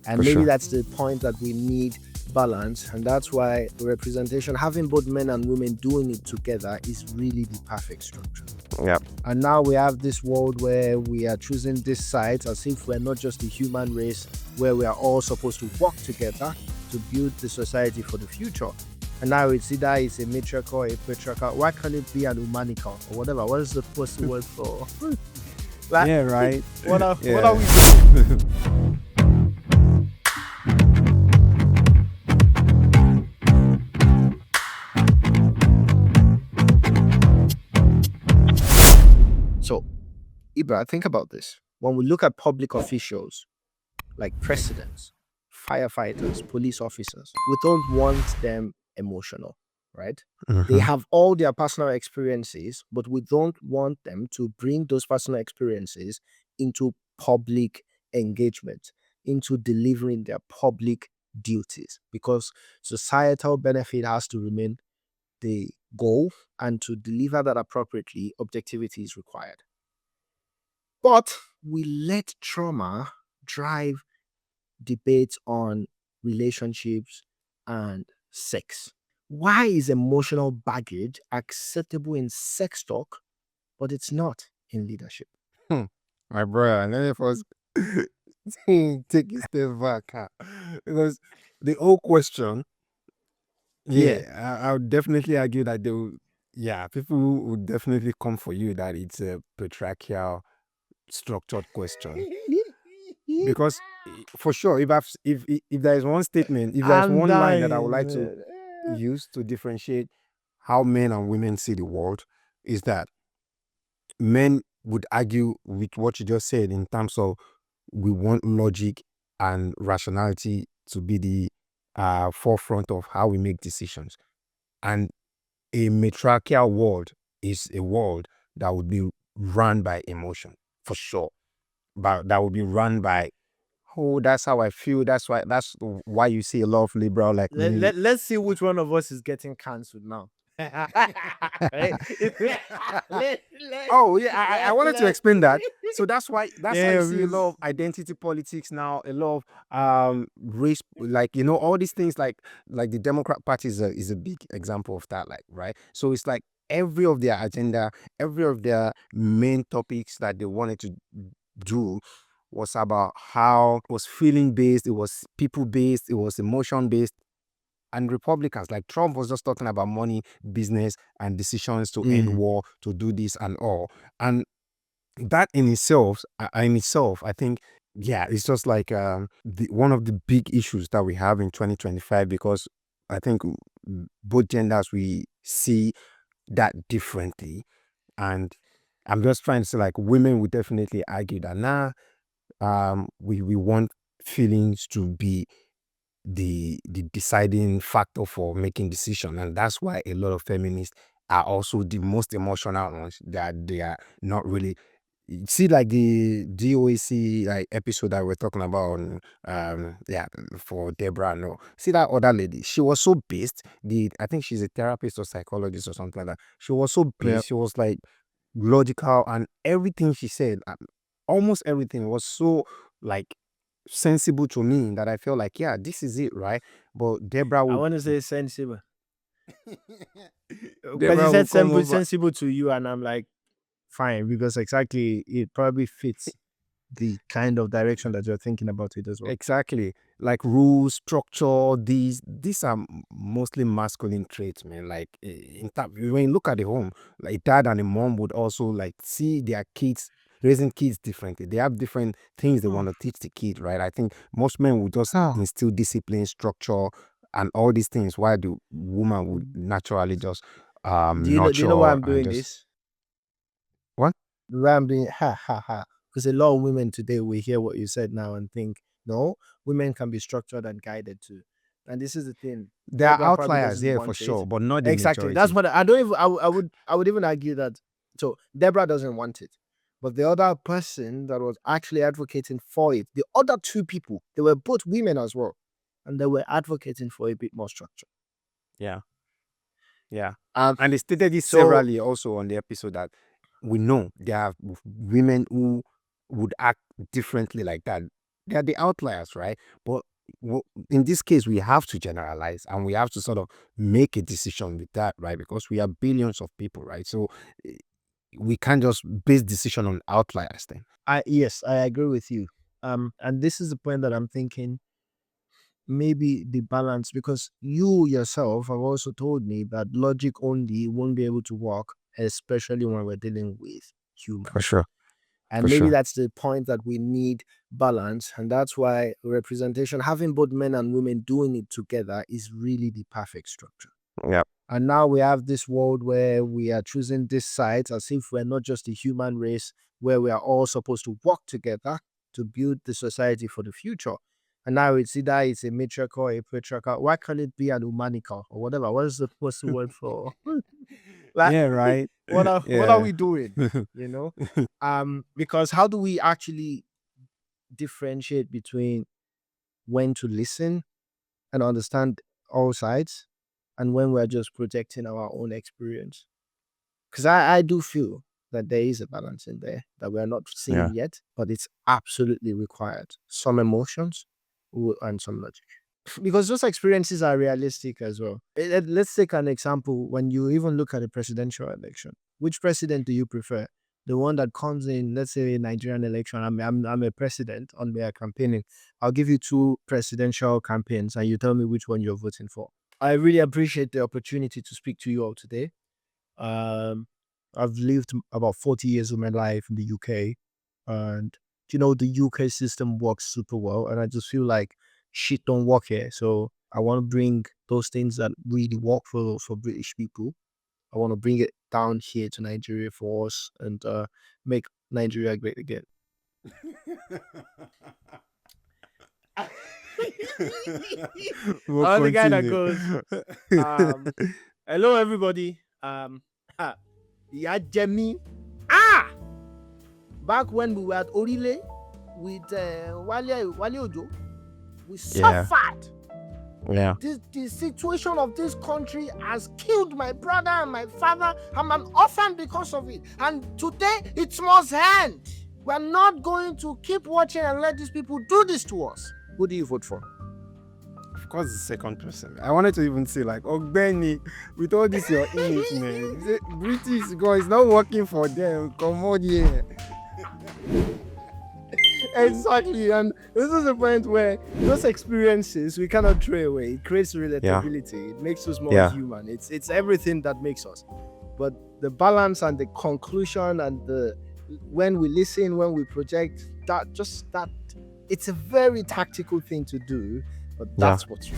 And For maybe sure. that's the point, that we need balance. And that's why representation, having both men and women doing it together, is really the perfect structure. Yeah. And now we have this world where we are choosing this side as if we're not just a human race, where we are all supposed to work together to build the society for the future. And now it's either it's a matriarchal or a patriarchal. Why can't it be an humanical or whatever? What is the word for? Like, Yeah, right. what are Yeah. we doing? So, Ibra, think about this. When we look at public officials like presidents, firefighters, police officers, we don't want them emotional, right? They Mhm. have all their personal experiences, but we don't want them to bring those personal experiences into public engagement, into delivering their public duties, because societal benefit has to remain the goal, and to deliver that appropriately, objectivity is required. But we let trauma drive debates on relationships and sex. Why is emotional baggage acceptable in sex talk, but it's not in leadership? Hmm. My brother, let me first take a step back. Because the whole question, Yeah. yeah, I would definitely argue that they will, yeah, people would definitely come for you that it's a patriarchal structured question. Because for sure, if there is one statement, if there is I'm one line that I would dying, like to man. use to differentiate how men and women see the world, is that men would argue with what you just said in terms of we want logic and rationality to be the forefront of how we make decisions. And a matriarchal world is a world that would be run by emotion, for sure. But that would be run by, oh, that's how I feel. That's why you see a lot of liberal like me. Let's see which one of us is getting cancelled now. Let- Oh yeah, I wanted to explain that. So that's why you yeah, see a lot because of identity politics now, a lot of race, like all these things, like the Democrat Party is a big example of that, like, right? So it's like every of their agenda, every of their main topics that they wanted to do was about how it was feeling based, it was people based, it was emotion based. And Republicans, like Trump, was just talking about money, business, and decisions to end mm, war, to do this and all. And that in itself, I think, yeah, it's just like one of the big issues that we have in 2025, because I think both genders, we see that differently. And I'm just trying to say, like, women would definitely argue that, nah, we want feelings to be the deciding factor for making decision, and that's why a lot of feminists are also the most emotional ones, that they are not really. You see, like the DOAC like episode that we're talking about on yeah, for Deborah. No, see that other lady, she was so based. I think she's a therapist or psychologist or something like that. She was so yeah. based, she was like logical, and everything she said, almost everything was so like sensible to me, that I felt like, yeah, this is it, right? But Deborah I would want to say sensible, because you Deborah said would come over. sensible to you, and I'm like, fine, because exactly it probably fits the kind of direction that you're thinking about it as well. Exactly. Like rules, structure, these are mostly masculine traits, man. Like in fact, when you look at the home, like a dad and a mom would also like see their kids raising kids differently. They have different things they want to teach the kid, right? I think most men would just Oh. instill discipline, structure, and all these things, while the woman would naturally just Do you know why nurture I'm and doing just this? what? Why I'm doing ha ha ha? Because a lot of women today will hear what you said now and think, no, women can be structured and guided too. And this is the thing. There are Deborah probably outliers, doesn't yeah, for want it. sure, but not the Exactly. That's majority. what I don't even I would even argue that, so Deborah doesn't want it. But the other person that was actually advocating for it, the other two people, they were both women as well. And they were advocating for a bit more structure. Yeah. Yeah. Um And they stated this so severally also on the episode, that we know there are women who would act differently like that. They're the outliers, right? But in this case, we have to generalize and we have to sort of make a decision with that, right? Because we are billions of people, right? So eh, we can't just base decision on outliers then. Yes, I agree with you. And this is the point that I'm thinking, maybe the balance, because you yourself have also told me that logic only won't be able to work, especially when we're dealing with For humans. sure. And For maybe sure. that's the point, that we need balance. And that's why representation, having both men and women doing it together, is really the perfect structure. Yeah. And now we have this world where we are choosing this side as if we're not just a human race, where we are all supposed to work together to build the society for the future. And now it's either it's a matriarchal or a patriarchal. Why can't it be an humanical or whatever? What's the word for like Yeah, right. what are Yeah. we doing? You know? Because how do we actually differentiate between when to listen and understand all sides, and when we're just projecting our own experience? Because I do feel that there is a balance in there that we are not Yeah. seeing yet, but it's absolutely required. Some emotions and some logic. Because those experiences are realistic as well. Let's take an example. When you even look at a presidential election, which president do you prefer? The one that comes in, let's say, a Nigerian election. I'm a president on their campaigning. I'll give you two presidential campaigns, and you tell me which one you're voting for. I really appreciate the opportunity to speak to you all today. Um, I've lived about 40 years of my life in the UK, and the UK system works super well, and I just feel like shit don't work here. So I want to bring those things that really work for British people. I want to bring it down here to Nigeria for us, and make Nigeria great again. We'll I'm the guy that continue. goes, um, hello everybody. Yeah, Jemmy. Ah, back when we were at Orile with Wale Ojo, we Yeah. suffered. Yeah. The situation of this country has killed my brother and my father. I'm an orphan because of it. And today it must end. We're not going to keep watching and let these people do this to us. Who do you vote for? Of course, the second person. I wanted to even say, like, oh, Benny, with all this, you're in it, man. You say, British guys, not working for them. Come on, yeah. Exactly. And this is the point where those experiences we cannot throw away. It creates Yeah. relatability. It makes us more Yeah. human. It's everything that makes us. But the balance and the conclusion and the when we listen, when we project, that it's a very tactical thing to do, but Yeah. that's what you